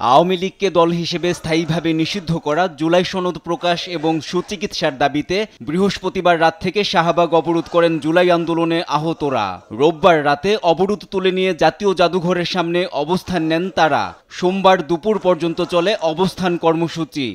আওয়ামী লীগকে দল হিসেবে স্থায়ীভাবে নিষিদ্ধ করা, জুলাই সনদ প্রকাশ এবং সুচিকিৎসার দাবিতে বৃহস্পতিবার রাত থেকে শাহবাগ অবরোধ করেন জুলাই আন্দোলনে আহতরা। রোববার রাতে অবরোধ তুলে নিয়ে জাতীয় জাদুঘরের সামনে অবস্থান নেন তারা। সোমবার দুপুর পর্যন্ত চলে অবস্থান কর্মসূচি।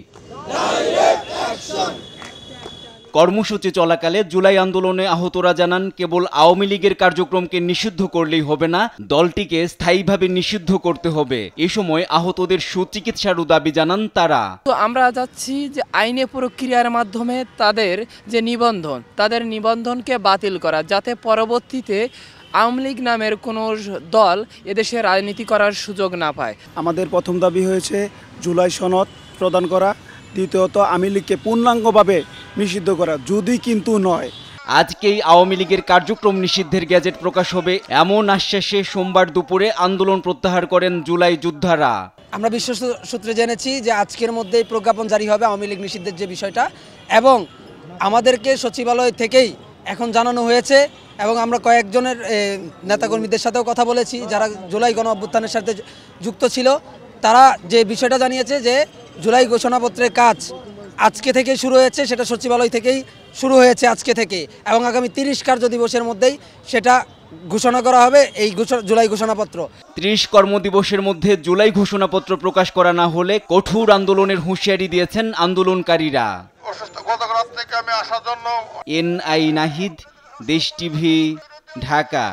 কর্মসূচি চলাকালে জুলাই আন্দোলনে আহতরা জানান, কেবল আওয়ামী লীগের কার্যক্রমকে নিষিদ্ধ করলেই হবে না, দলটিকে স্থায়ীভাবে নিষিদ্ধ করতে হবে। এ সময় আহতদের সুচিকিৎসারও দাবি জানান তারা। তো আমরা চাচ্ছি যে আইনি প্রক্রিয়ার মাধ্যমে তাদের যে নিবন্ধন, তাদের নিবন্ধনকে বাতিল করা, যাতে পরবর্তীতে আওয়ামী লীগ নামের কোনো দল এদেশে রাজনীতি করার সুযোগ না পায়। আমাদের প্রথম দাবি হয়েছে জুলাই সনদ প্রদান করা, দ্বিতীয়ত আওয়ামী লীগকে পূর্ণাঙ্গভাবে নিষিদ্ধ করা, যদি কিন্তু নয়। আজকেই আওয়ামী লীগের কার্যক্রম নিষিদ্ধের গেজেট প্রকাশ হবে এমন আশ্বাসে সোমবার দুপুরে আন্দোলন প্রত্যাহার করেন জুলাই যোদ্ধারা। আমরা বিশ্বস্ত সূত্রে জেনেছি যে আজকের মধ্যেই প্রজ্ঞাপন জারি হবে আওয়ামী লীগ নিষিদ্ধের যে বিষয়টা, এবং আমাদেরকে সচিবালয় থেকেই এখন জানানো হয়েছে, এবং আমরা কয়েকজনের নেতাকর্মীদের সাথেও কথা বলেছি যারা জুলাই গণ অভ্যুত্থানের সাথে যুক্ত ছিল। তারা যে বিষয়টা জানিয়েছে যে জুলাই ঘোষণাপত্রের কাজ আজকে থেকে শুরু হয়েছে, সেটা সচিবালয় থেকেই শুরু হয়েছে আজকে থেকে, এবং আগামী 30 কার্য দিবসের মধ্যেই সেটা ঘোষণা করা হবে এই জুলাই ঘোষণাপত্র। 30 কর্মদিবসের মধ্যে জুলাই ঘোষণাপত্র প্রকাশ করা না হলে কঠোর আন্দোলনের হুঁশিয়ারি দিয়েছেন আন্দোলনকারীরা। গতকাল থেকে আমি আসার জন্য। এনআই নাহিদ, দেশ টিভি, ঢাকা।